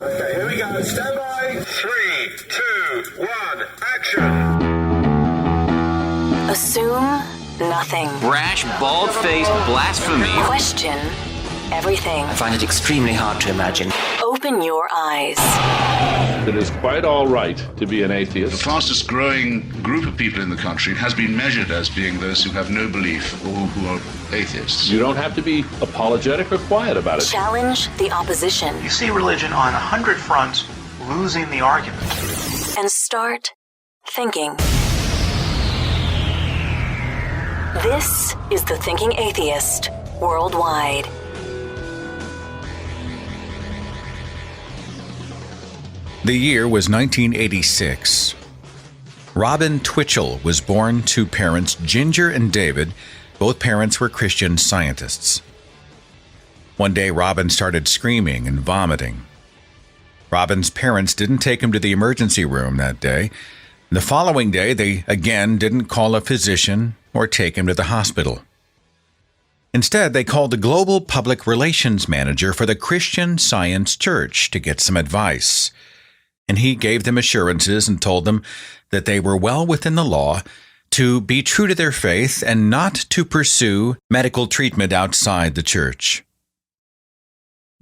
Okay, here we go. Stand by. 3, 2, 1, action. Assume nothing. Brash, bald-faced blasphemy. Question everything. I find it extremely hard to imagine. Open your eyes. It is quite all right to be an atheist. The fastest growing group of people in the country has been measured as being those who have no belief or who are atheists. You don't have to be apologetic or quiet about it. Challenge the opposition. You see religion on 100 fronts losing the argument. And start thinking. This is The Thinking Atheist Worldwide. The year was 1986. Robin Twitchell was born to parents Ginger and David. Both parents were Christian Scientists. One day, Robin started screaming and vomiting. Robin's parents didn't take him to the emergency room that day. The following day, they again didn't call a physician or take him to the hospital. Instead, they called the Global Public Relations Manager for the Christian Science Church to get some advice. And he gave them assurances and told them that they were well within the law to be true to their faith and not to pursue medical treatment outside the church.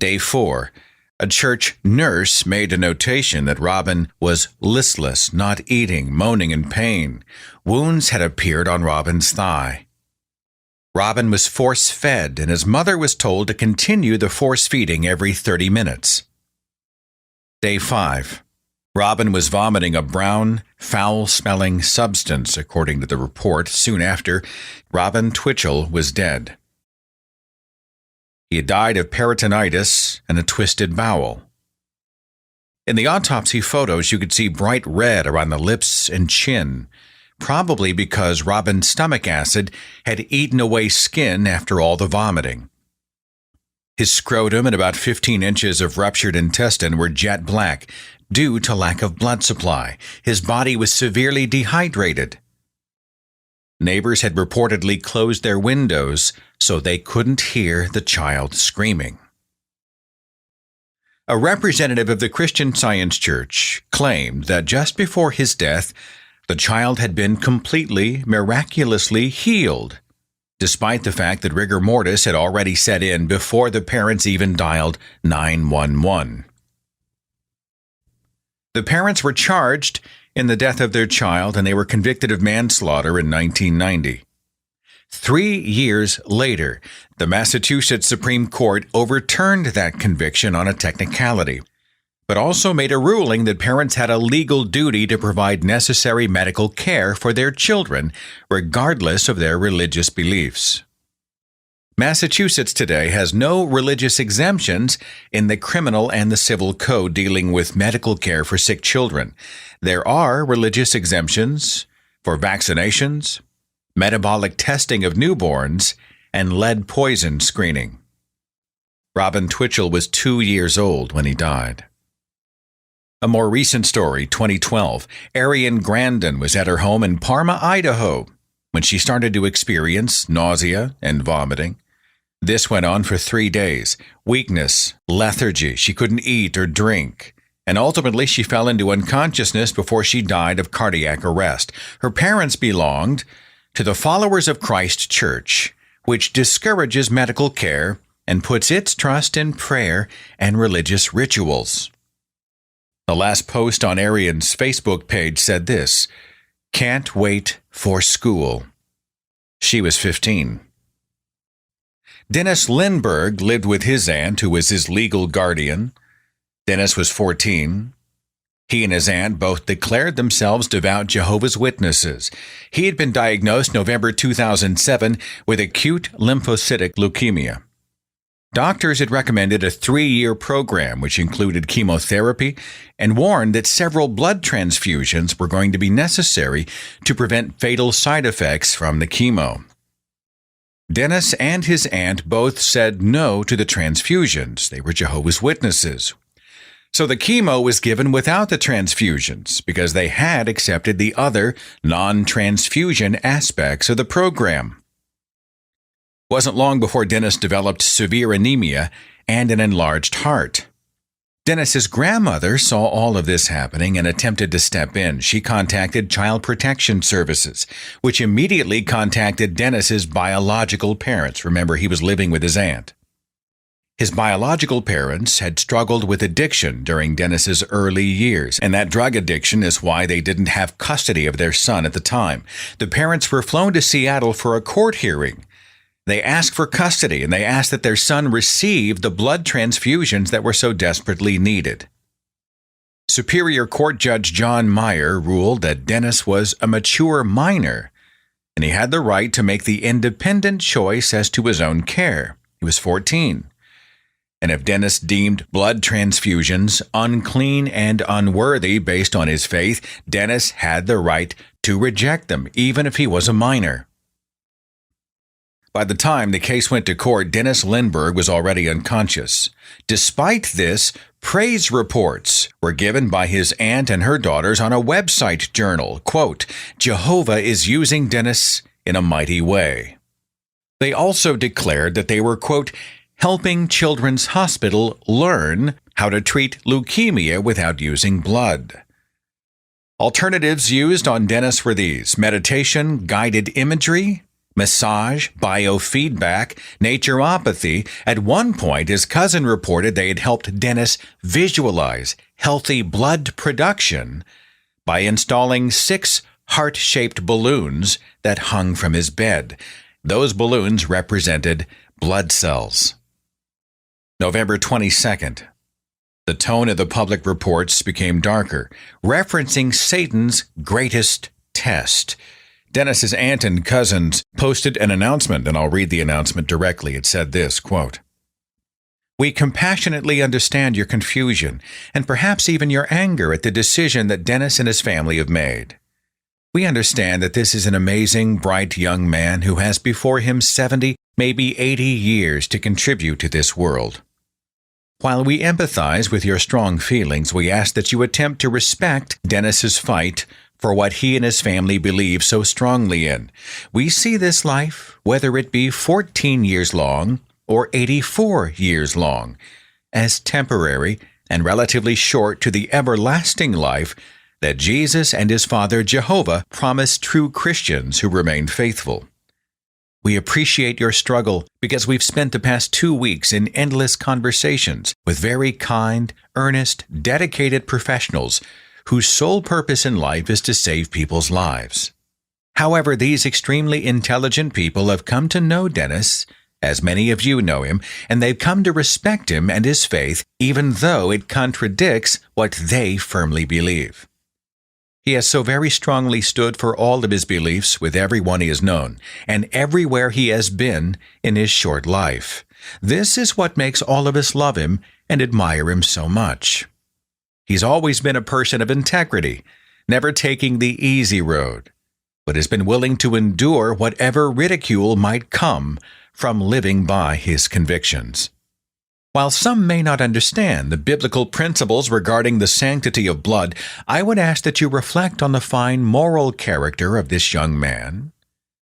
Day 4, a church nurse made a notation that Robin was listless, not eating, moaning in pain. Wounds had appeared on Robin's thigh. Robin was force-fed, and his mother was told to continue the force feeding every 30 minutes. Day 5. Robin was vomiting a brown, foul-smelling substance, according to the report. Soon after, Robin Twitchell was dead. He had died of peritonitis and a twisted bowel. In the autopsy photos, you could see bright red around the lips and chin, probably because Robin's stomach acid had eaten away skin after all the vomiting. His scrotum and about 15 inches of ruptured intestine were jet black due to lack of blood supply. His body was severely dehydrated. Neighbors had reportedly closed their windows so they couldn't hear the child screaming. A representative of the Christian Science Church claimed that just before his death, the child had been completely, miraculously healed, despite the fact that rigor mortis had already set in before the parents even dialed 911. The parents were charged in the death of their child, and they were convicted of manslaughter in 1990. 3 years later, the Massachusetts Supreme Court overturned that conviction on a technicality, but also made a ruling that parents had a legal duty to provide necessary medical care for their children, regardless of their religious beliefs. Massachusetts today has no religious exemptions in the criminal and the civil code dealing with medical care for sick children. There are religious exemptions for vaccinations, metabolic testing of newborns, and lead poison screening. Robin Twitchell was 2 years old when he died. A more recent story, 2012, Arian Grandin was at her home in Parma, Idaho, when she started to experience nausea and vomiting. This went on for 3 days. Weakness, lethargy, she couldn't eat or drink. And ultimately, she fell into unconsciousness before she died of cardiac arrest. Her parents belonged to the Followers of Christ Church, which discourages medical care and puts its trust in prayer and religious rituals. The last post on Arian's Facebook page said this: "Can't wait for school." She was 15. Dennis Lindbergh lived with his aunt, who was his legal guardian. Dennis was 14. He and his aunt both declared themselves devout Jehovah's Witnesses. He had been diagnosed November 2007 with acute lymphocytic leukemia. Doctors had recommended a 3-year program, which included chemotherapy, and warned that several blood transfusions were going to be necessary to prevent fatal side effects from the chemo. Dennis and his aunt both said no to the transfusions. They were Jehovah's Witnesses. So the chemo was given without the transfusions because they had accepted the other non-transfusion aspects of the program. Wasn't long before Dennis developed severe anemia and an enlarged heart. Dennis's grandmother saw all of this happening and attempted to step in. She contacted Child Protection Services, which immediately contacted Dennis's biological parents. Remember, he was living with his aunt. His biological parents had struggled with addiction during Dennis's early years, and that drug addiction is why they didn't have custody of their son at the time. The parents were flown to Seattle for a court hearing. They asked for custody, and they asked that their son receive the blood transfusions that were so desperately needed. Superior Court Judge John Meyer ruled that Dennis was a mature minor, and he had the right to make the independent choice as to his own care. He was 14. And if Dennis deemed blood transfusions unclean and unworthy based on his faith, Dennis had the right to reject them, even if he was a minor. By the time the case went to court, Dennis Lindbergh was already unconscious. Despite this, praise reports were given by his aunt and her daughters on a website journal. Quote, "Jehovah is using Dennis in a mighty way." They also declared that they were, quote, "helping Children's Hospital learn how to treat leukemia without using blood." Alternatives used on Dennis were these: meditation, guided imagery, massage, biofeedback, naturopathy. At one point, his cousin reported they had helped Dennis visualize healthy blood production by installing 6 heart-shaped balloons that hung from his bed. Those balloons represented blood cells. November 22nd. The tone of the public reports became darker, referencing Satan's greatest test. Dennis's aunt and cousins posted an announcement, and I'll read the announcement directly. It said this, quote, "We compassionately understand your confusion and perhaps even your anger at the decision that Dennis and his family have made. We understand that this is an amazing, bright young man who has before him 70, maybe 80 years to contribute to this world. While we empathize with your strong feelings, we ask that you attempt to respect Dennis's fight for what he and his family believe so strongly in. We see this life, whether it be 14 years long or 84 years long, as temporary and relatively short to the everlasting life that Jesus and his Father Jehovah promised true Christians who remain faithful. We appreciate your struggle because we've spent the past 2 weeks in endless conversations with very kind, earnest, dedicated professionals whose sole purpose in life is to save people's lives. However, these extremely intelligent people have come to know Dennis, as many of you know him, and they've come to respect him and his faith, even though it contradicts what they firmly believe. He has so very strongly stood for all of his beliefs with everyone he has known, and everywhere he has been in his short life. This is what makes all of us love him and admire him so much. He's always been a person of integrity, never taking the easy road, but has been willing to endure whatever ridicule might come from living by his convictions. While some may not understand the biblical principles regarding the sanctity of blood, I would ask that you reflect on the fine moral character of this young man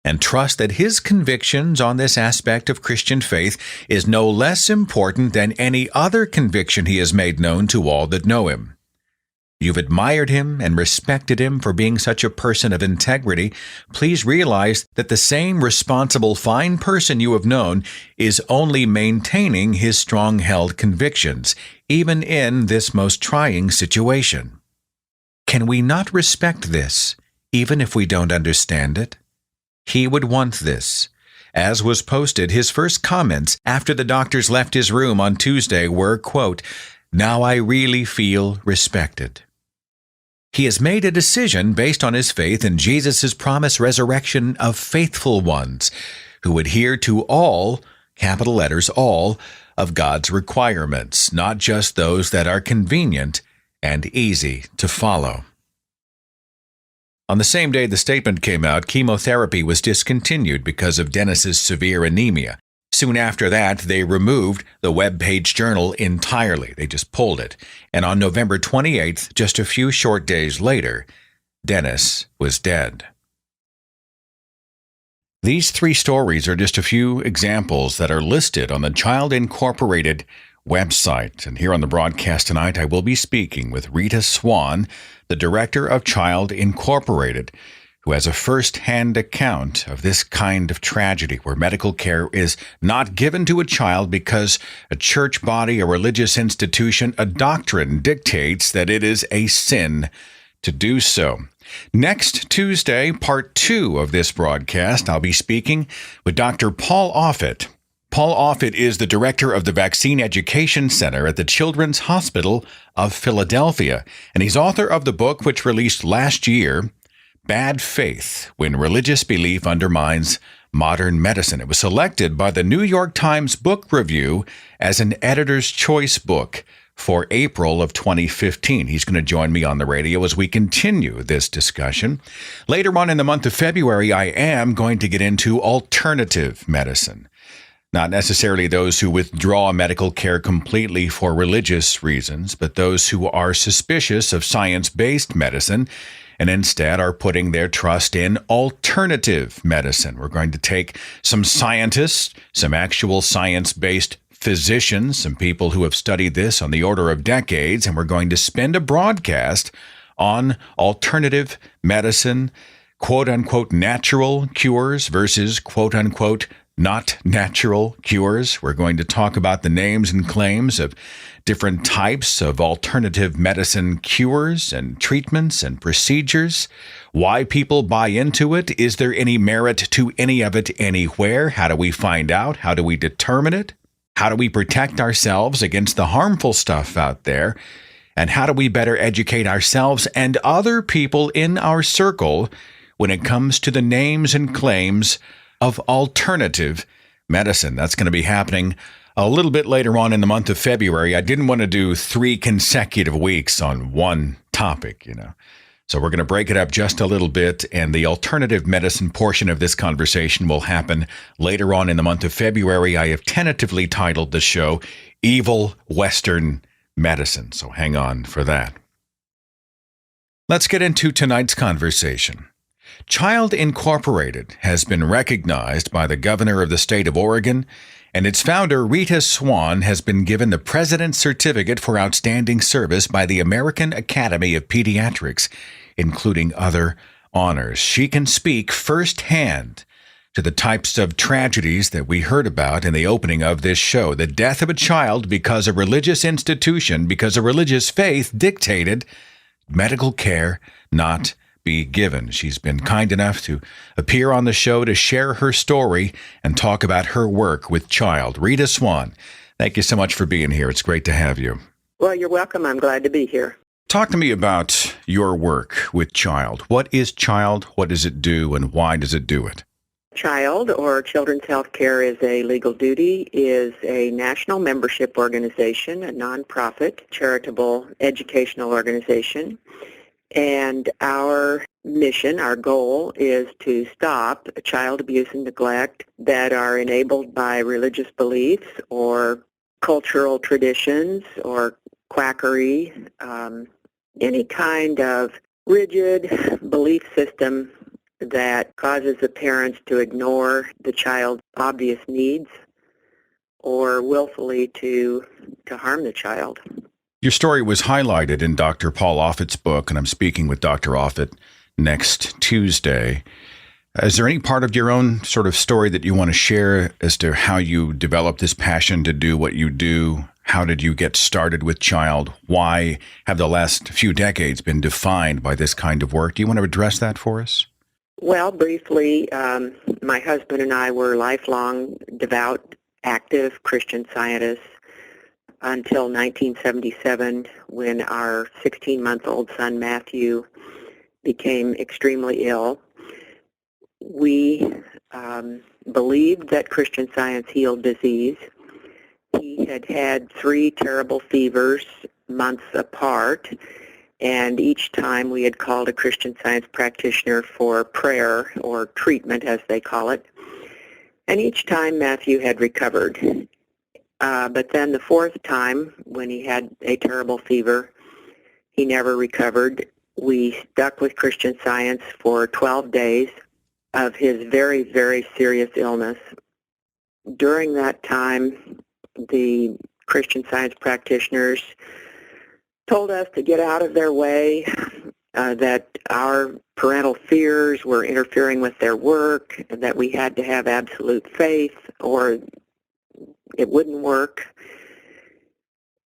and trust that his convictions on this aspect of Christian faith is no less important than any other conviction he has made known to all that know him. You've admired him and respected him for being such a person of integrity. Please realize that the same responsible, fine person you have known is only maintaining his strong-held convictions, even in this most trying situation. Can we not respect this, even if we don't understand it? He would want this. As was posted, his first comments after the doctors left his room on Tuesday were, quote, "Now I really feel respected." He has made a decision based on his faith in Jesus' promised resurrection of faithful ones who adhere to all, capital letters, all, of God's requirements, not just those that are convenient and easy to follow. On the same day the statement came out, chemotherapy was discontinued because of Dennis's severe anemia. Soon after that, they removed the web-page journal entirely. They just pulled it. And on November 28th, just a few short days later, Dennis was dead. These 3 stories are just a few examples that are listed on the Child Incorporated website. And here on the broadcast tonight, I will be speaking with Rita Swan, the director of Child Incorporated, who has a first-hand account of this kind of tragedy where medical care is not given to a child because a church body, a religious institution, a doctrine dictates that it is a sin to do so. Next Tuesday, part 2 of this broadcast, I'll be speaking with Dr. Paul Offit. Paul Offit is the director of the Vaccine Education Center at the Children's Hospital of Philadelphia, and he's author of the book which released last year, Bad Faith, When Religious Belief Undermines Modern Medicine. It was selected by the New York Times Book Review as an editor's choice book for April of 2015. He's going to join me on the radio as we continue this discussion. Later on in the month of February, I am going to get into alternative medicine. Not necessarily those who withdraw medical care completely for religious reasons, but those who are suspicious of science-based medicine and instead are putting their trust in alternative medicine. We're going to take some scientists, some actual science-based physicians, some people who have studied this on the order of decades, and we're going to spend a broadcast on alternative medicine, quote-unquote natural cures versus quote-unquote not natural cures. We're going to talk about the names and claims of different types of alternative medicine cures and treatments and procedures, why people buy into it. Is there any merit to any of it anywhere? How do we find out? How do we determine it? How do we protect ourselves against the harmful stuff out there? And how do we better educate ourselves and other people in our circle when it comes to the names and claims of alternative medicine? That's going to be happening a little bit later on in the month of February. I didn't want to do 3 consecutive weeks on one topic, So we're going to break it up just a little bit, and the alternative medicine portion of this conversation will happen later on in the month of February. I have tentatively titled the show Evil Western Medicine, so hang on for that. Let's get into tonight's conversation. Child Incorporated has been recognized by the governor of the state of Oregon, and its founder, Rita Swan, has been given the President's Certificate for Outstanding Service by the American Academy of Pediatrics, including other honors. She can speak firsthand to the types of tragedies that we heard about in the opening of this show. The death of a child because a religious institution, because a religious faith dictated medical care not be given. She's been kind enough to appear on the show to share her story and talk about her work with child. Rita Swan, thank you so much for being here. It's great to have you. Well, you're welcome. I'm glad to be here. Talk to me about your work with child. What is child? What does it do? And why does it do it? Child, or Children's Health Care is a Legal Duty, is a national membership organization, a nonprofit, charitable educational organization. And our mission, our goal, is to stop child abuse and neglect that are enabled by religious beliefs or cultural traditions or quackery, any kind of rigid belief system that causes the parents to ignore the child's obvious needs or willfully to harm the child. Your story was highlighted in Dr. Paul Offit's book, and I'm speaking with Dr. Offit next Tuesday. Is there any part of your own sort of story that you want to share as to how you developed this passion to do what you do? How did you get started with child? Why have the last few decades been defined by this kind of work? Do you want to address that for us? Well, briefly, my husband and I were lifelong, devout, active Christian Scientists until 1977, when our 16-month-old son, Matthew, became extremely ill. We believed that Christian Science healed disease. He had had 3 terrible fevers months apart, and each time we had called a Christian Science practitioner for prayer, or treatment as they call it, and each time Matthew had recovered. But then the 4th time, when he had a terrible fever, he never recovered. We stuck with Christian Science for 12 days of his very, very serious illness. During that time, the Christian Science practitioners told us to get out of their way, that our parental fears were interfering with their work, that we had to have absolute faith or it wouldn't work.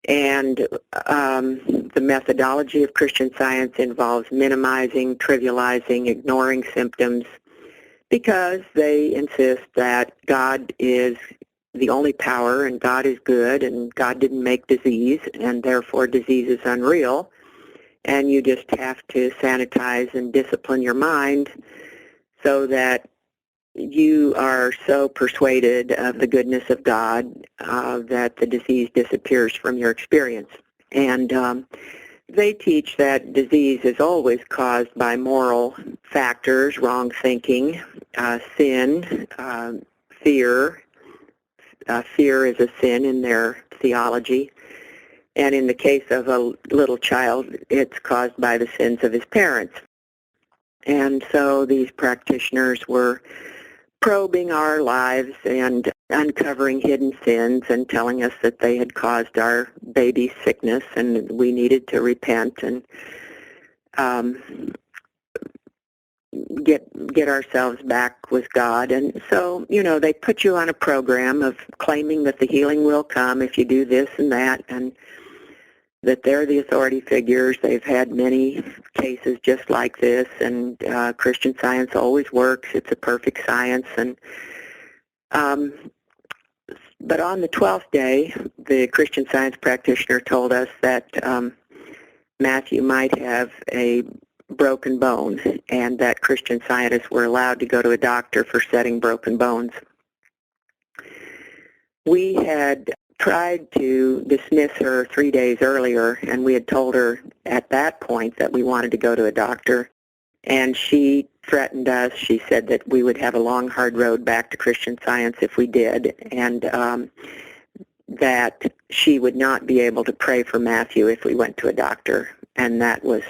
And the methodology of Christian Science involves minimizing, trivializing, ignoring symptoms, because they insist that God is the only power and God is good and God didn't make disease and therefore disease is unreal, and you just have to sanitize and discipline your mind so that you are so persuaded of the goodness of God that the disease disappears from your experience. And they teach that disease is always caused by moral factors, wrong thinking, sin, fear. Fear is a sin in their theology. And in the case of a little child, it's caused by the sins of his parents. And so these practitioners were probing our lives and uncovering hidden sins and telling us that they had caused our baby's sickness and we needed to repent and get ourselves back with God. And so, they put you on a program of claiming that the healing will come if you do this and that, and that they're the authority figures. They've had many cases just like this, and Christian Science always works. It's a perfect science. And but on the 12th day, the Christian Science practitioner told us that Matthew might have a broken bone, and that Christian Scientists were allowed to go to a doctor for setting broken bones. We had tried to dismiss her 3 days earlier, and we had told her at that point that we wanted to go to a doctor, and she threatened us. She said that we would have a long, hard road back to Christian Science if we did, and that she would not be able to pray for Matthew if we went to a doctor. And that was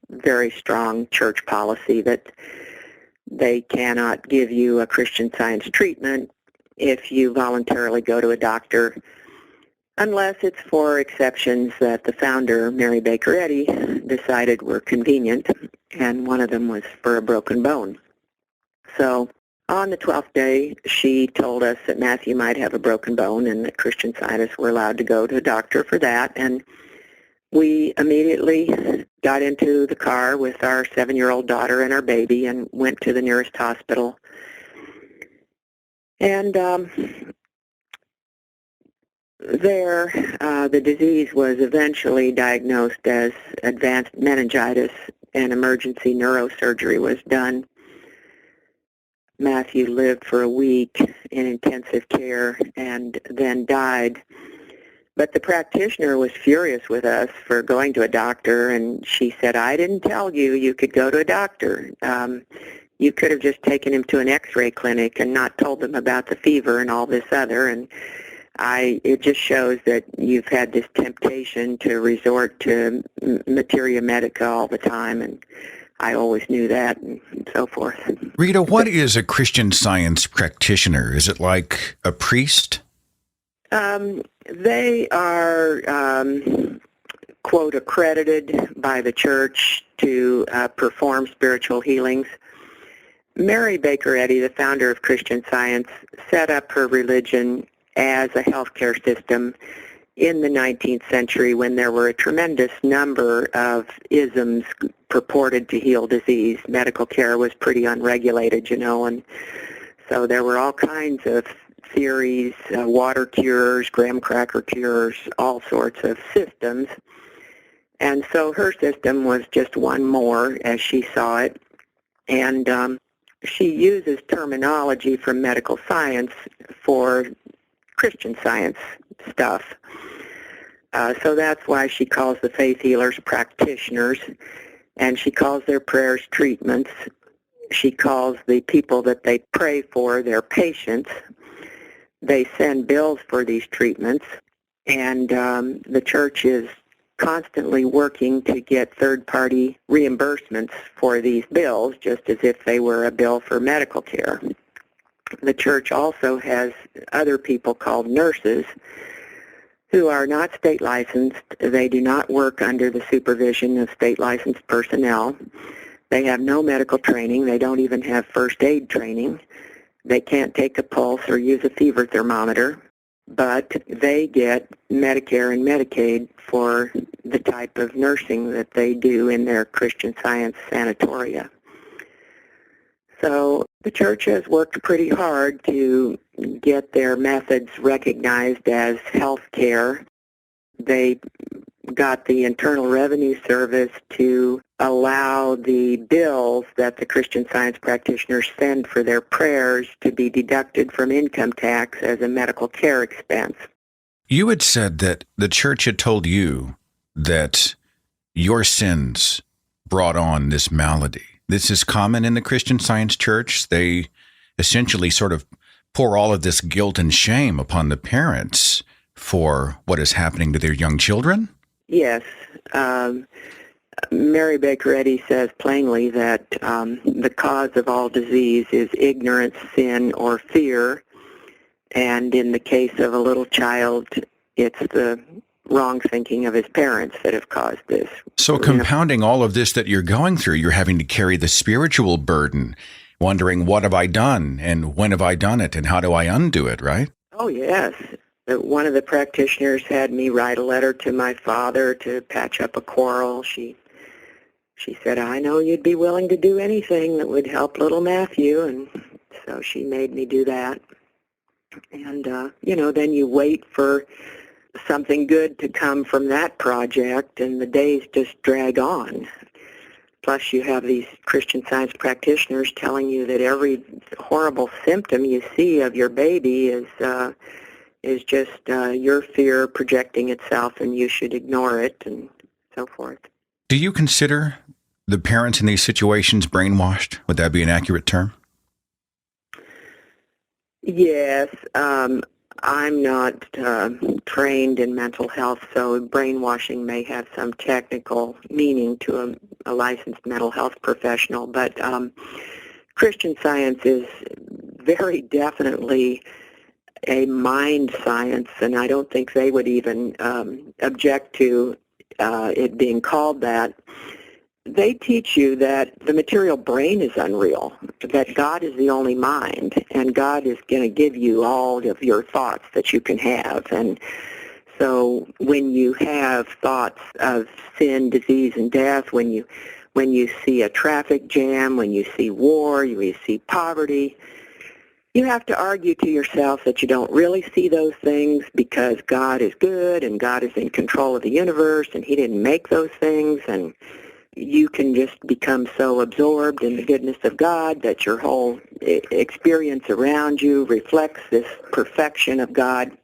very strong church policy, that they cannot give you a Christian Science treatment if you voluntarily go to a doctor, unless it's for exceptions that the founder, Mary Baker Eddy, decided were convenient, and one of them was for a broken bone. So on the 12th day, she told us that Matthew might have a broken bone and that Christian Scientists were allowed to go to a doctor for that, and we immediately got into the car with our 7-year-old daughter and our baby and went to the nearest hospital. And there, the disease was eventually diagnosed as advanced meningitis, and emergency neurosurgery was done. Matthew lived for a week in intensive care and then died. But the practitioner was furious with us for going to a doctor, and she said, "I didn't tell you you could go to a doctor. You could have just taken him to an x-ray clinic and not told them about the fever and all this other." And it just shows that you've had this temptation to resort to materia medica all the time, and I always knew that, and so forth. Rita, what is a Christian Science practitioner? Is it like a priest? They are, quote, accredited by the church to perform spiritual healings. Mary Baker Eddy, the founder of Christian Science, set up her religion as a healthcare system in the 19th century when there were a tremendous number of isms purported to heal disease. Medical care was pretty unregulated, and so there were all kinds of theories, water cures, graham cracker cures, all sorts of systems. And so her system was just one more, as she saw it. And she uses terminology from medical science for Christian Science stuff. So that's why she calls the faith healers practitioners, and she calls their prayers treatments. She calls the people that they pray for their patients. They send bills for these treatments, and the church is constantly working to get third-party reimbursements for these bills, just as if they were a bill for medical care. The church also has other people called nurses who are not state licensed. They do not work under the supervision of state licensed personnel. They have no medical training. They don't even have first aid training. They can't take a pulse or use a fever thermometer, but they get Medicare and Medicaid for the type of nursing that they do in their Christian Science sanatoria. So the church has worked pretty hard to get their methods recognized as health care. They got the Internal Revenue Service to allow the bills that the Christian Science practitioners send for their prayers to be deducted from income tax as a medical care expense. You had said that the church had told you that your sins brought on this malady. This is common in the Christian Science church. They essentially sort of pour all of this guilt and shame upon the parents for what is happening to their young children? Yes. Mary Baker Eddy says plainly that the cause of all disease is ignorance, sin, or fear. And in the case of a little child, it's the wrong thinking of his parents that have caused this. So compounding all of this that you're going through, you're having to carry the spiritual burden, wondering, what have I done, and when have I done it, and how do I undo it, right? Oh, yes. One of the practitioners had me write a letter to my father to patch up a quarrel. She said, I know you'd be willing to do anything that would help little Matthew, and so she made me do that. And, then you wait for something good to come from that project, and the days just drag on. Plus, you have these Christian Science practitioners telling you that every horrible symptom you see of your baby is just your fear projecting itself, and you should ignore it, and so forth. Do you consider the parents in these situations brainwashed? Would that be an accurate term? Yes. I'm not trained in mental health, so brainwashing may have some technical meaning to a licensed mental health professional, but Christian Science is very definitely a mind science, and I don't think they would even object to it being called that. They teach you that the material brain is unreal, that God is the only mind, and God is going to give you all of your thoughts that you can have. And so when you have thoughts of sin, disease, and death, when you see a traffic jam, when you see war, you see poverty, you have to argue to yourself that you don't really see those things because God is good and God is in control of the universe and He didn't make those things, and you can just become so absorbed in the goodness of God that your whole experience around you reflects this perfection of God.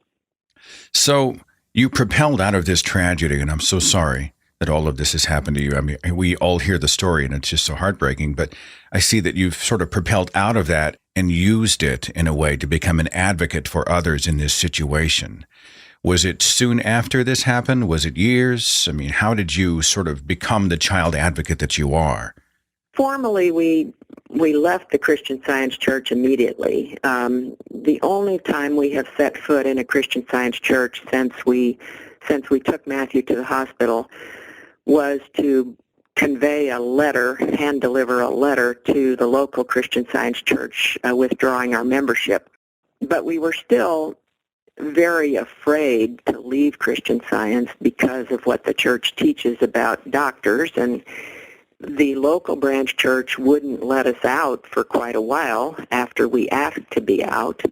So you propelled out of this tragedy, and I'm so sorry that all of this has happened to you. I mean, we all hear the story, and it's just so heartbreaking, but I see that you've sort of propelled out of that and used it in a way to become an advocate for others in this situation. Was it soon after this happened? Was it years? I mean, how did you sort of become the child advocate that you are? Formally, we left the Christian Science church immediately. The only time we have set foot in a Christian Science church since we took Matthew to the hospital was to convey a letter, hand deliver a letter to the local Christian Science church withdrawing our membership. But we were still very afraid to leave Christian Science because of what the church teaches about doctors, and the local branch church wouldn't let us out for quite a while after we asked to be out.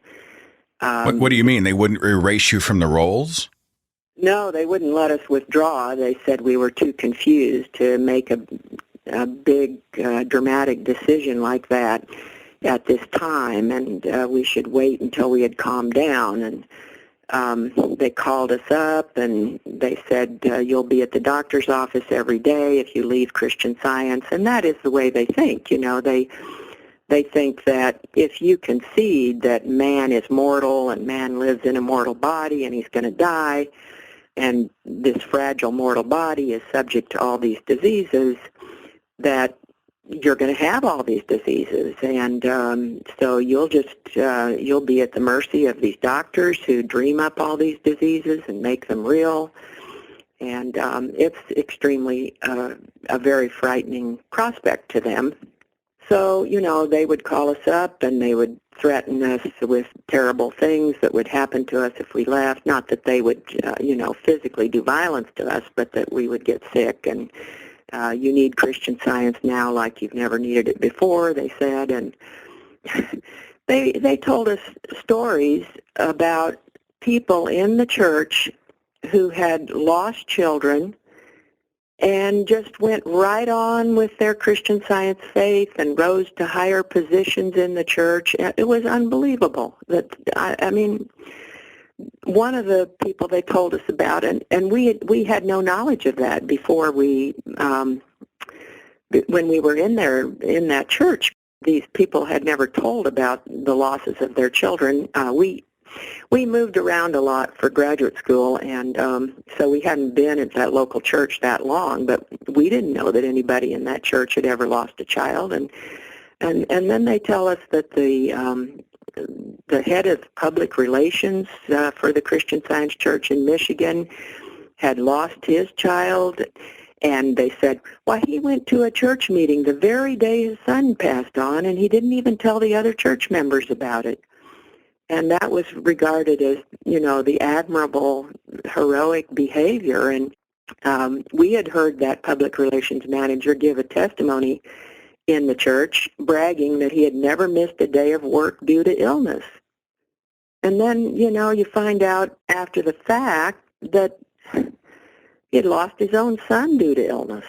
What do you mean? They wouldn't erase you from the rolls? No, they wouldn't let us withdraw. They said we were too confused to make a big, dramatic decision like that at this time, and we should wait until we had calmed down. And they called us up, and they said, you'll be at the doctor's office every day if you leave Christian Science. And that is the way they think. You know, they think that if you concede that man is mortal and man lives in a mortal body and he's going to die, and this fragile mortal body is subject to all these diseases, that you're going to have all these diseases, and so you'll be at the mercy of these doctors who dream up all these diseases and make them real. And it's extremely a very frightening prospect to them. So, they would call us up and they would threaten us with terrible things that would happen to us if we left. Not that they would, physically do violence to us, but that we would get sick. And you need Christian Science now like you've never needed it before, they said. And they told us stories about people in the church who had lost children and just went right on with their Christian Science faith and rose to higher positions in the church. It was unbelievable. One of the people they told us about, and we had no knowledge of that before when we were in that church. These people had never told about the losses of their children. We moved around a lot for graduate school, and so we hadn't been at that local church that long, but we didn't know that anybody in that church had ever lost a child. And then they tell us that the head of public relations for the Christian Science Church in Michigan had lost his child, and they said, why, he went to a church meeting the very day his son passed on, and he didn't even tell the other church members about it. And that was regarded as, the admirable, heroic behavior. And we had heard that public relations manager give a testimony in the church bragging that he had never missed a day of work due to illness. And then, you find out after the fact that he had lost his own son due to illness,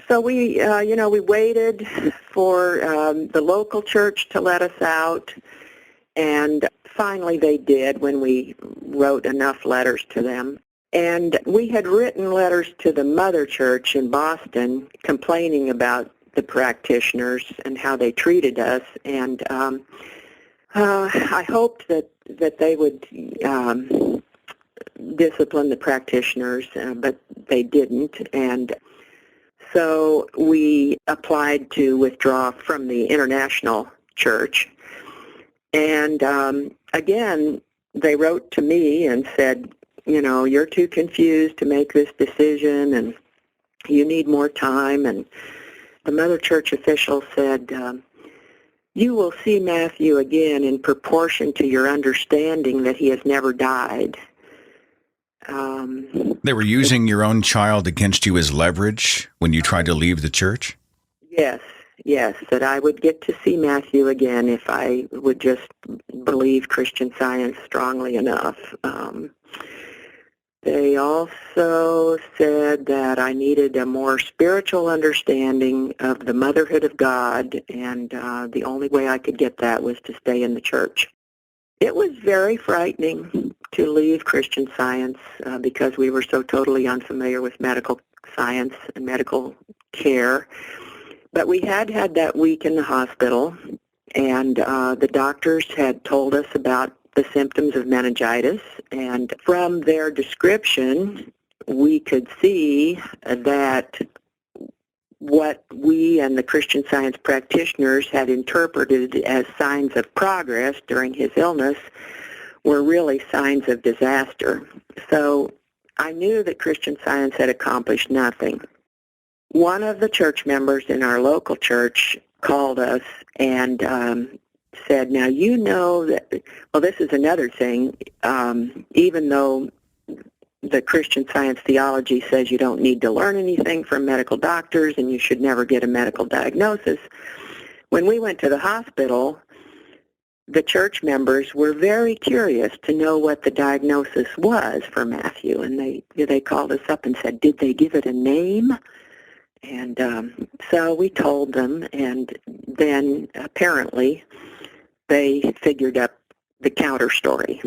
So we waited for the local church to let us out. And finally they did when we wrote enough letters to them. And we had written letters to the mother church in Boston complaining about the practitioners and how they treated us. And I hoped that they would discipline the practitioners, but they didn't. And so we applied to withdraw from the international church. And again, they wrote to me and said, you're too confused to make this decision and you need more time. And the mother church official said, you will see Matthew again in proportion to your understanding that he has never died. They were using your own child against you as leverage when you tried to leave the church? Yes, that I would get to see Matthew again if I would just believe Christian Science strongly enough. They also said that I needed a more spiritual understanding of the motherhood of God, and the only way I could get that was to stay in the church. It was very frightening to leave Christian Science because we were so totally unfamiliar with medical science and medical care. But we had that week in the hospital, and the doctors had told us about the symptoms of meningitis, and from their description, we could see that what we and the Christian Science practitioners had interpreted as signs of progress during his illness were really signs of disaster. So I knew that Christian Science had accomplished nothing. One of the church members in our local church called us and said, now you know that, well, this is another thing, even though the Christian Science theology says you don't need to learn anything from medical doctors and you should never get a medical diagnosis, when we went to the hospital, the church members were very curious to know what the diagnosis was for Matthew, and they called us up and said, did they give it a name? And so we told them, and then apparently they figured up the counter story,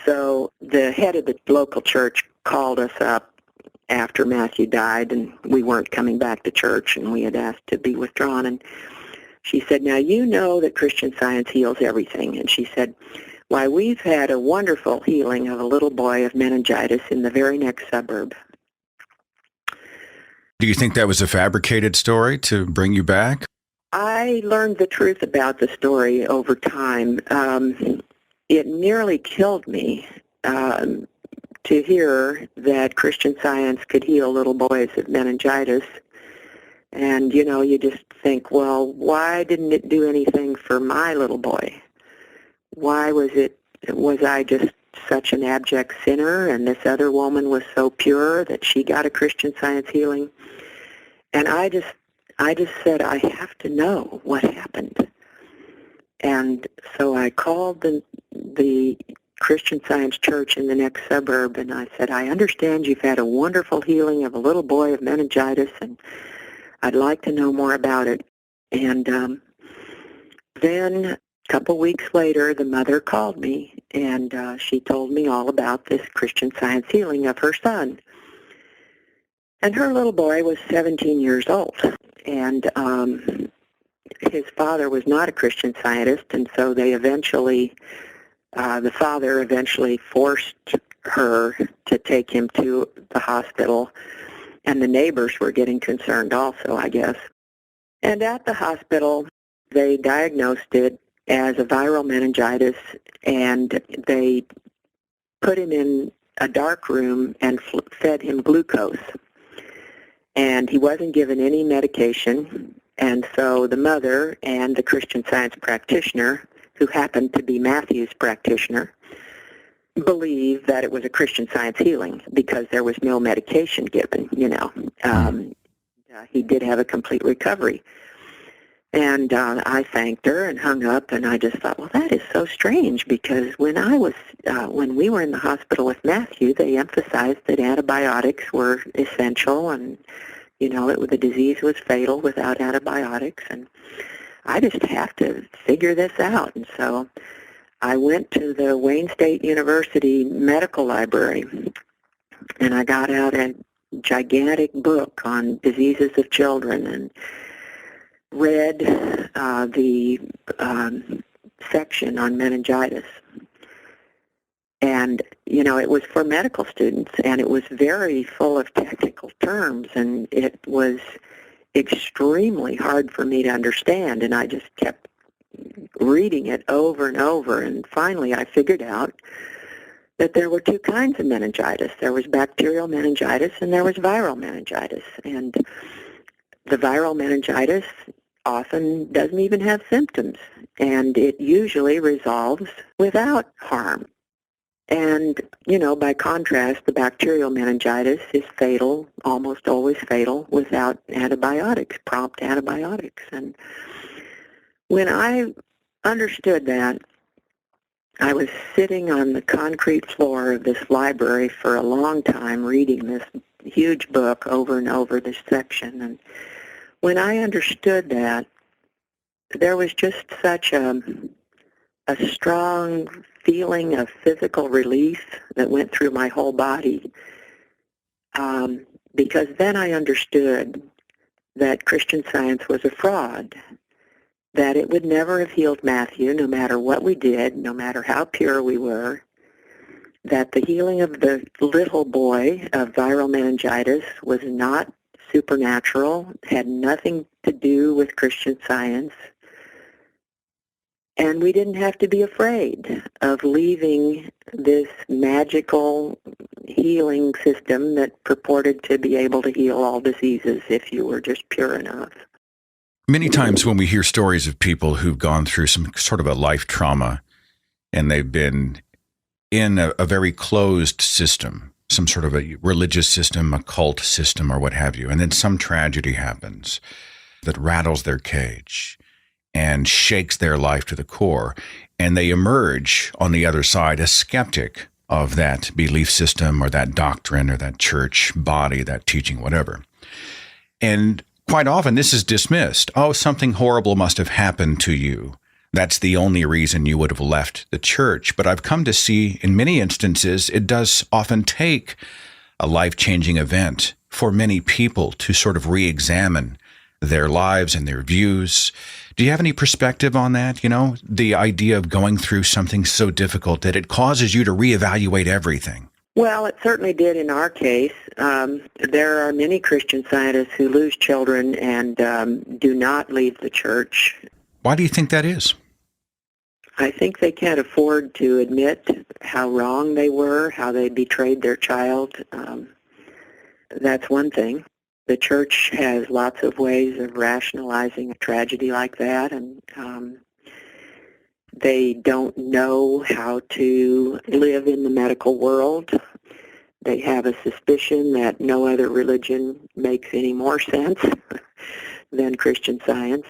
So the head of the local church called us up after Matthew died, and we weren't coming back to church, and we had asked to be withdrawn. And she said, now you know that Christian Science heals everything. And she said, why, we've had a wonderful healing of a little boy of meningitis in the very next suburb. Do you think that was a fabricated story to bring you back? I learned the truth about the story over time. It nearly killed me to hear that Christian Science could heal little boys of meningitis. And, you just think, well, why didn't it do anything for my little boy? Why was I just such an abject sinner, and this other woman was so pure that she got a Christian Science healing? And I just said, I have to know what happened. And so I called the Christian Science church in the next suburb, and I said, I understand you've had a wonderful healing of a little boy of meningitis, and I'd like to know more about it. And then a couple weeks later, the mother called me, and she told me all about this Christian Science healing of her son. And her little boy was 17 years old, and his father was not a Christian Scientist, and so they eventually, the father eventually forced her to take him to the hospital, and the neighbors were getting concerned also, I guess. And at the hospital, they diagnosed it as a viral meningitis, and they put him in a dark room and fed him glucose. And he wasn't given any medication, and so the mother and the Christian Science practitioner, who happened to be Matthew's practitioner, believed that it was a Christian Science healing because there was no medication given, he did have a complete recovery. And I thanked her and hung up, and I just thought, well, that is so strange, because when we were in the hospital with Matthew, they emphasized that antibiotics were essential, and the disease was fatal without antibiotics, and I just have to figure this out. And so I went to the Wayne State University Medical Library, and I got out a gigantic book on diseases of children and read the section on meningitis. And, it was for medical students, and it was very full of technical terms, and it was extremely hard for me to understand, and I just kept reading it over and over, and finally I figured out that there were two kinds of meningitis. There was bacterial meningitis and there was viral meningitis, and the viral meningitis often doesn't even have symptoms, and it usually resolves without harm. And, by contrast, the bacterial meningitis is fatal, almost always fatal, without antibiotics, prompt antibiotics. And when I understood that, I was sitting on the concrete floor of this library for a long time reading this huge book over and over, this section. And when I understood that, there was just such a strong feeling of physical relief that went through my whole body, because then I understood that Christian Science was a fraud, that it would never have healed Matthew, no matter what we did, no matter how pure we were, that the healing of the little boy of viral meningitis was not supernatural, had nothing to do with Christian Science, and we didn't have to be afraid of leaving this magical healing system that purported to be able to heal all diseases if you were just pure enough. Many times when we hear stories of people who've gone through some sort of a life trauma and they've been in a very closed system, some sort of a religious system, a cult system, or what have you, and then some tragedy happens that rattles their cage and shakes their life to the core, and they emerge on the other side a skeptic of that belief system or that doctrine or that church body, that teaching, whatever. And quite often this is dismissed. Oh, something horrible must have happened to you. That's the only reason you would have left the church. But I've come to see in many instances, it does often take a life-changing event for many people to sort of re-examine their lives and their views. Do you have any perspective on that? The idea of going through something so difficult that it causes you to reevaluate everything. Well, it certainly did in our case. There are many Christian Scientists who lose children and do not leave the church. Why do you think that is? I think they can't afford to admit how wrong they were, how they betrayed their child. That's one thing. The church has lots of ways of rationalizing a tragedy like that, and they don't know how to live in the medical world. They have a suspicion that no other religion makes any more sense than Christian Science.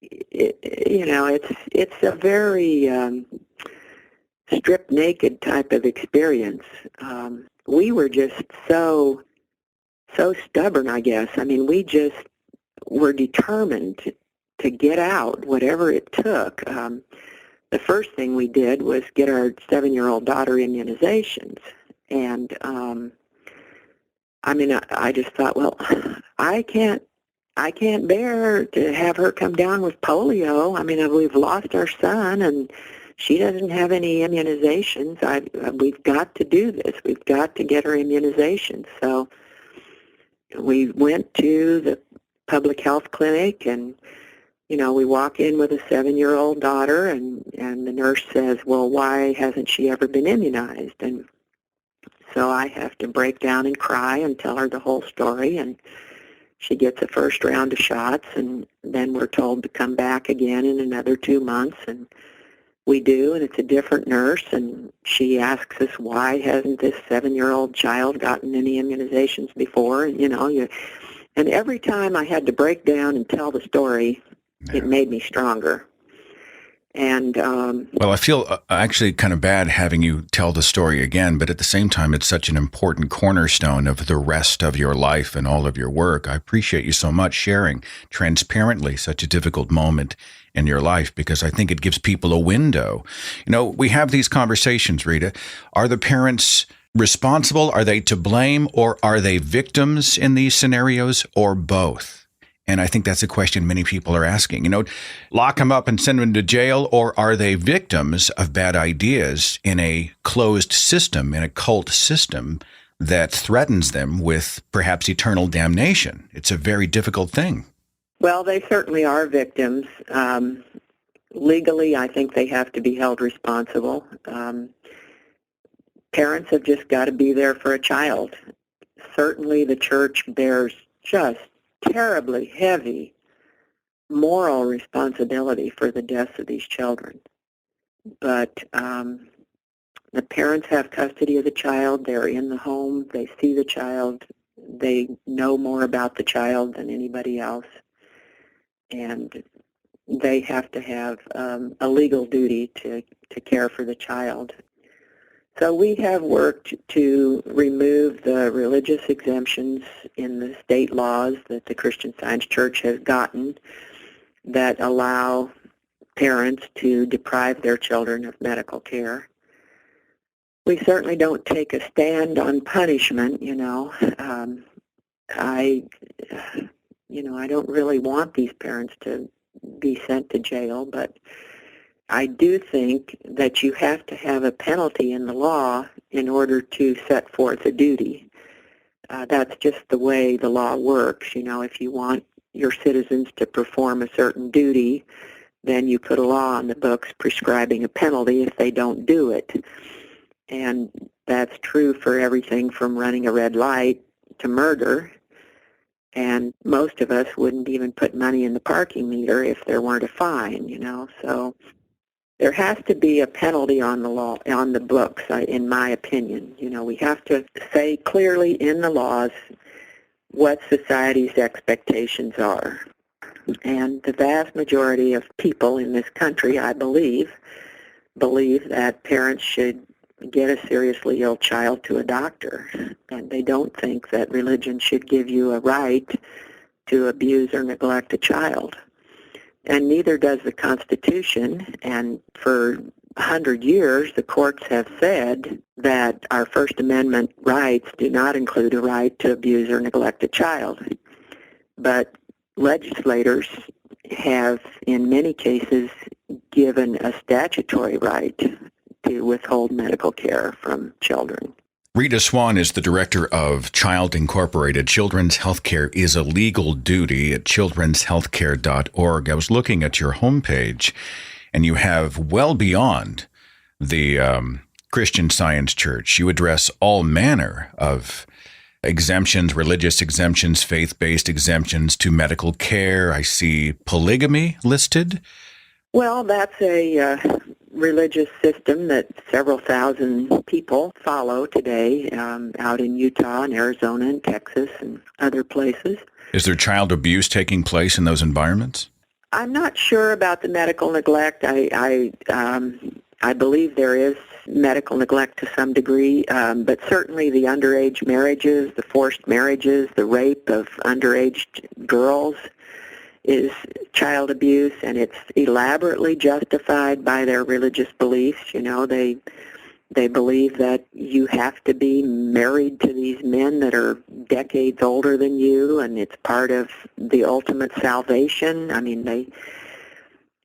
It's a very stripped naked type of experience. We were just so stubborn, I guess. I mean, we just were determined to get out, whatever it took. The first thing we did was get our 7-year-old daughter immunizations. And, I just thought, well, I can't bear to have her come down with polio. I mean, we've lost our son, and she doesn't have any immunizations. We've got to do this. We've got to get her immunizations. So we went to the public health clinic, and we walk in with a 7-year-old daughter, and the nurse says, well, why hasn't she ever been immunized? And so I have to break down and cry and tell her the whole story, and she gets a first round of shots, and then we're told to come back again in another 2 months, and we do, and it's a different nurse, and she asks us, why hasn't this 7-year-old child gotten any immunizations before? And, and every time I had to break down and tell the story, it made me stronger. And well, I feel actually kind of bad having you tell the story again, but at the same time, it's such an important cornerstone of the rest of your life and all of your work. I appreciate you so much sharing transparently such a difficult moment in your life, because I think it gives people a window. We have these conversations, Rita. Are the parents responsible? Are they to blame? Or are they victims in these scenarios, or both? And I think that's a question many people are asking. Lock them up and send them to jail, or are they victims of bad ideas in a closed system, in a cult system that threatens them with perhaps eternal damnation? It's a very difficult thing. Well, they certainly are victims. Legally, I think they have to be held responsible. Parents have just got to be there for a child. Certainly the church bears just terribly heavy moral responsibility for the deaths of these children. But the parents have custody of the child. They're in the home. They see the child. They know more about the child than anybody else. And they have to have a legal duty to care for the child. So we have worked to remove the religious exemptions in the state laws that the Christian Science Church has gotten that allow parents to deprive their children of medical care. We certainly don't take a stand on punishment, I don't really want these parents to be sent to jail, but I do think that you have to have a penalty in the law in order to set forth a duty. That's just the way the law works. If you want your citizens to perform a certain duty, then you put a law on the books prescribing a penalty if they don't do it. And that's true for everything from running a red light to murder. And most of us wouldn't even put money in the parking meter if there weren't a fine, So there has to be a penalty on the law, on the books, in my opinion. We have to say clearly in the laws what society's expectations are. And the vast majority of people in this country, I believe that parents should get a seriously ill child to a doctor. And they don't think that religion should give you a right to abuse or neglect a child. And neither does the Constitution. And for 100 years, the courts have said that our First Amendment rights do not include a right to abuse or neglect a child. But legislators have, in many cases, given a statutory right to withhold medical care from children. Rita Swan is the director of Child Incorporated. Children's Healthcare is a Legal Duty at childrenshealthcare.org. I was looking at your homepage, and you have well beyond the Christian Science Church. You address all manner of exemptions, religious exemptions, faith-based exemptions to medical care. I see polygamy listed. Well, that's a religious system that several thousand people follow today out in Utah and Arizona and Texas and other places. Is there child abuse taking place in those environments? I'm not sure about the medical neglect. I believe there is medical neglect to some degree, but certainly the underage marriages, the forced marriages, the rape of underage girls is child abuse, and it's elaborately justified by their religious beliefs. You know, they believe that you have to be married to these men that are decades older than you, and it's part of the ultimate salvation. I mean,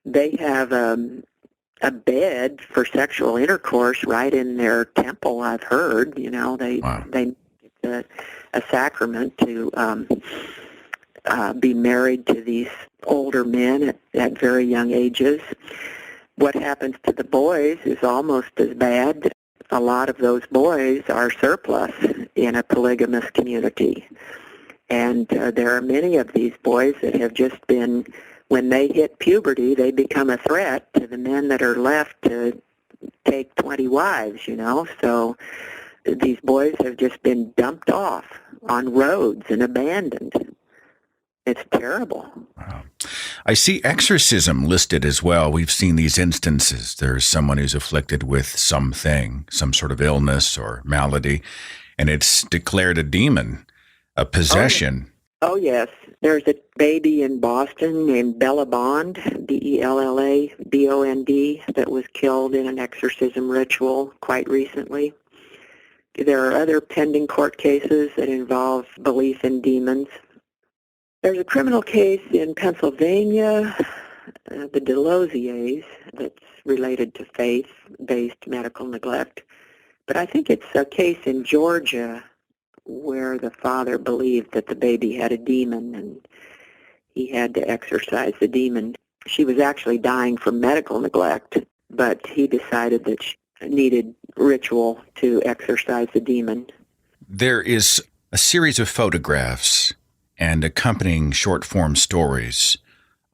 they have a bed for sexual intercourse right in their temple, I've heard. You know, they it's a sacrament to be married to these older men at very young ages. What happens to the boys is almost as bad. A lot of those boys are surplus in a polygamous community. And there are many of these boys that have just been, when they hit puberty, they become a threat to the men that are left to take 20 wives, you know. So these boys have just been dumped off on roads and abandoned. It's terrible. Wow. I see exorcism listed as well. We've seen these instances. There's someone who's afflicted with something, some sort of illness or malady, and it's declared a demon, a possession. Oh, yes. There's a baby in Boston named Bella Bond, Bellabond, that was killed in an exorcism ritual quite recently. There are other pending court cases that involve belief in demons. There's a criminal case in Pennsylvania, the Delosiers, that's related to faith-based medical neglect. But I think it's a case in Georgia where the father believed that the baby had a demon and he had to exorcise the demon. She was actually dying from medical neglect, but he decided that she needed ritual to exorcise the demon. There is a series of photographs and accompanying short-form stories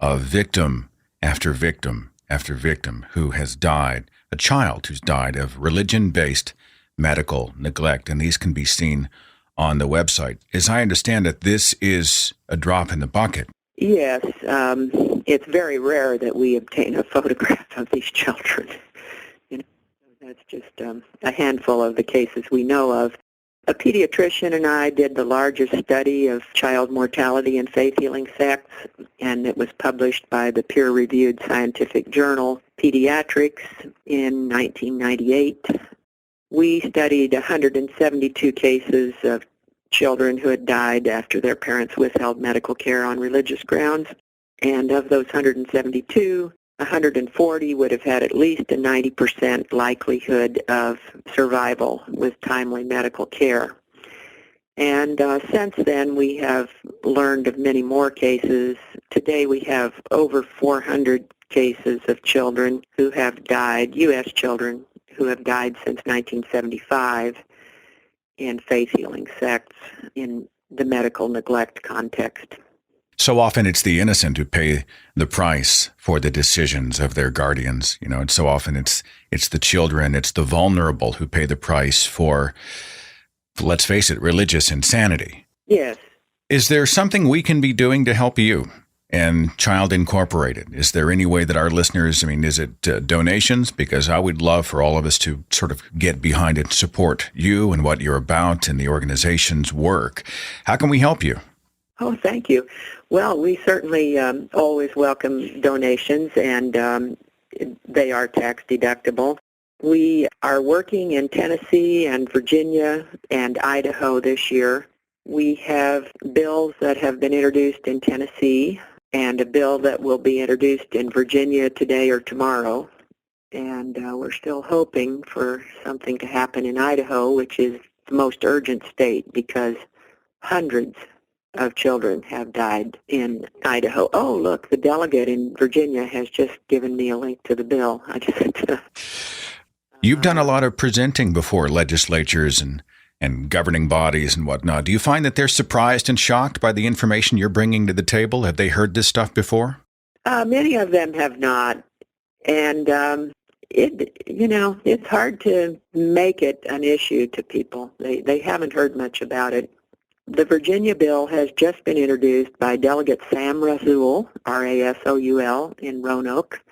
of victim after victim after victim who has died, a child who's died of religion-based medical neglect, and these can be seen on the website. As I understand it, this is a drop in the bucket. Yes, it's very rare that we obtain a photograph of these children. You know, that's just a handful of the cases we know of. A pediatrician and I did the largest study of child mortality in faith-healing sects, and it was published by the peer-reviewed scientific journal Pediatrics in 1998. We studied 172 cases of children who had died after their parents withheld medical care on religious grounds, and of those 172, 140 would have had at least a 90% likelihood of survival with timely medical care. And since then, we have learned of many more cases. Today, we have over 400 cases of children who have died, U.S. children who have died since 1975 in faith-healing sects in the medical neglect context. So often it's the innocent who pay the price for the decisions of their guardians, you know, and so often it's the children, it's the vulnerable who pay the price for, let's face it, religious insanity. Yes. Is there something we can be doing to help you and Child Incorporated? Is there any way that our listeners, I mean, is it donations? Because I would love for all of us to sort of get behind it, support you and what you're about and the organization's work. How can we help you? Oh, thank you. Well, we certainly always welcome donations, and they are tax deductible. We are working in Tennessee and Virginia and Idaho this year. We have bills that have been introduced in Tennessee and a bill that will be introduced in Virginia today or tomorrow. And we're still hoping for something to happen in Idaho, which is the most urgent state because hundreds of children have died in Idaho. Oh, look, the delegate in Virginia has just given me a link to the bill. I just You've done a lot of presenting before legislatures and governing bodies and whatnot. Do you find that they're surprised and shocked by the information you're bringing to the table? Have they heard this stuff before? Many of them have not. And, it's hard to make it an issue to people. They haven't heard much about it. The Virginia bill has just been introduced by Delegate Sam Rasoul, R-A-S-O-U-L, in Roanoke,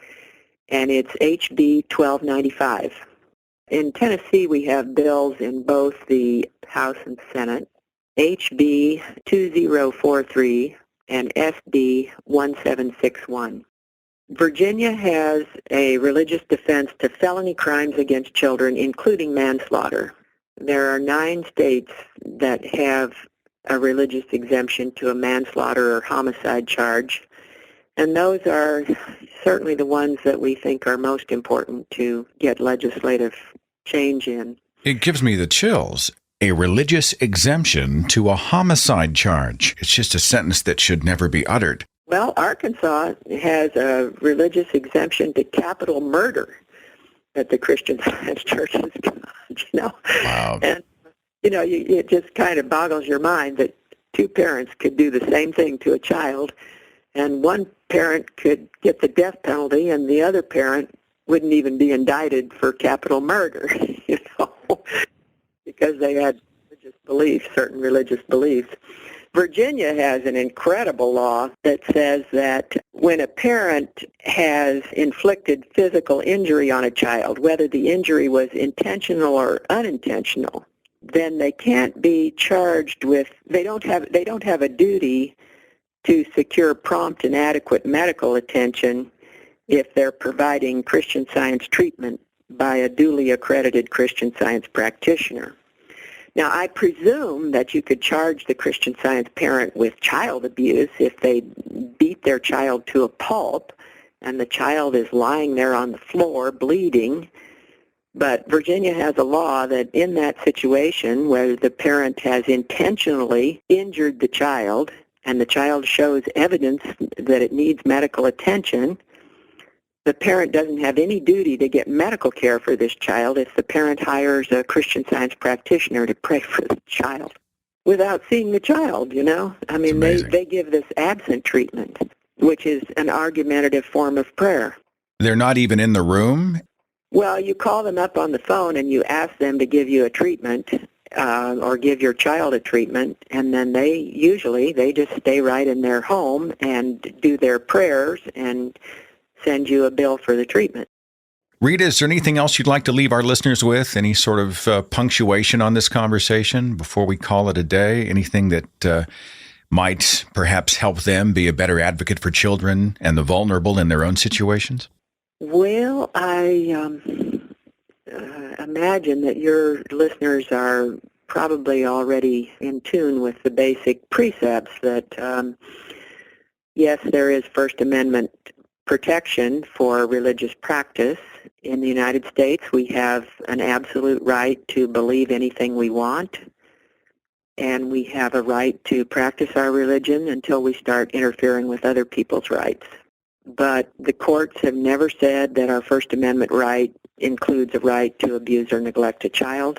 and it's HB 1295. In Tennessee, we have bills in both the House and Senate, HB 2043 and SB 1761. Virginia has a religious defense to felony crimes against children, including manslaughter. There are 9 states that have a religious exemption to a manslaughter or homicide charge, and those are certainly the ones that we think are most important to get legislative change in. It gives me the chills. A religious exemption to a homicide charge. It's just a sentence that should never be uttered. Well, Arkansas has a religious exemption to capital murder that the Christian Science Church has got, Wow. And, it just kind of boggles your mind that 2 parents could do the same thing to a child, and one parent could get the death penalty, and the other parent wouldn't even be indicted for capital murder, because they had certain religious beliefs. Virginia has an incredible law that says that when a parent has inflicted physical injury on a child, whether the injury was intentional or unintentional, then they can't be charged with, they don't have a duty to secure prompt and adequate medical attention if they're providing Christian Science treatment by a duly accredited Christian Science practitioner. Now, I presume that you could charge the Christian Science parent with child abuse if they beat their child to a pulp and the child is lying there on the floor bleeding. But Virginia has a law that in that situation where the parent has intentionally injured the child and the child shows evidence that it needs medical attention, the parent doesn't have any duty to get medical care for this child if the parent hires a Christian Science practitioner to pray for the child without seeing the child, I mean, they give this absent treatment, which is an argumentative form of prayer. They're not even in the room? Well, you call them up on the phone and you ask them to give you a treatment or give your child a treatment, and then they just stay right in their home and do their prayers and send you a bill for the treatment. Rita, is there anything else you'd like to leave our listeners with? Any sort of punctuation on this conversation before we call it a day? Anything that might perhaps help them be a better advocate for children and the vulnerable in their own situations? Well, I imagine that your listeners are probably already in tune with the basic precepts that, yes, there is First Amendment protection for religious practice. In the United States, we have an absolute right to believe anything we want, and we have a right to practice our religion until we start interfering with other people's rights. But the courts have never said that our First Amendment right includes a right to abuse or neglect a child.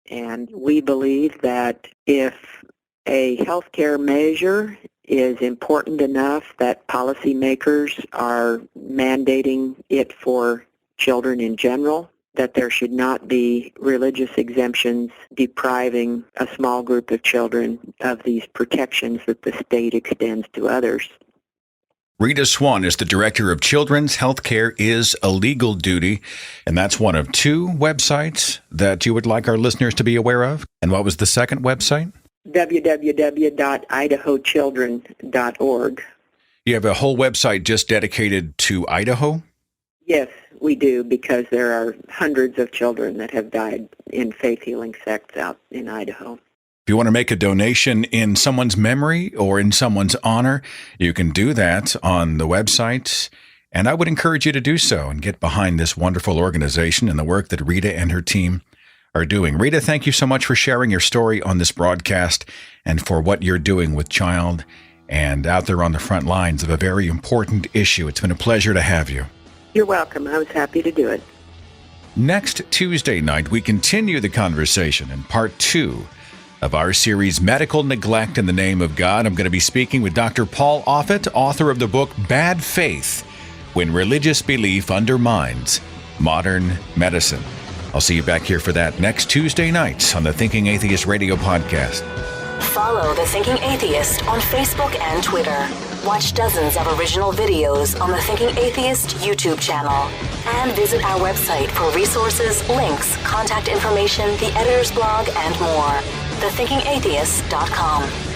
And we believe that if a health care measure is important enough that policymakers are mandating it for children in general, that there should not be religious exemptions depriving a small group of children of these protections that the state extends to others. Rita Swan is the Director of Children's Healthcare is a Legal Duty, and that's one of 2 websites that you would like our listeners to be aware of. And what was the second website? www.idahochildren.org. You have a whole website just dedicated to Idaho? Yes, we do, because there are hundreds of children that have died in faith healing sects out in Idaho. If you want to make a donation in someone's memory or in someone's honor, you can do that on the website. And I would encourage you to do so and get behind this wonderful organization and the work that Rita and her team are doing. Rita, thank you so much for sharing your story on this broadcast and for what you're doing with child and out there on the front lines of a very important issue. It's been a pleasure to have you. You're welcome. I was happy to do it. Next Tuesday night, we continue the conversation in part 2 of our series, Medical Neglect in the Name of God. I'm going to be speaking with Dr. Paul Offit, author of the book Bad Faith, When Religious Belief Undermines Modern Medicine. I'll see you back here for that next Tuesday night on the Thinking Atheist Radio podcast. Follow The Thinking Atheist on Facebook and Twitter. Watch dozens of original videos on the Thinking Atheist YouTube channel. And visit our website for resources, links, contact information, the editor's blog, and more. thethinkingatheist.com.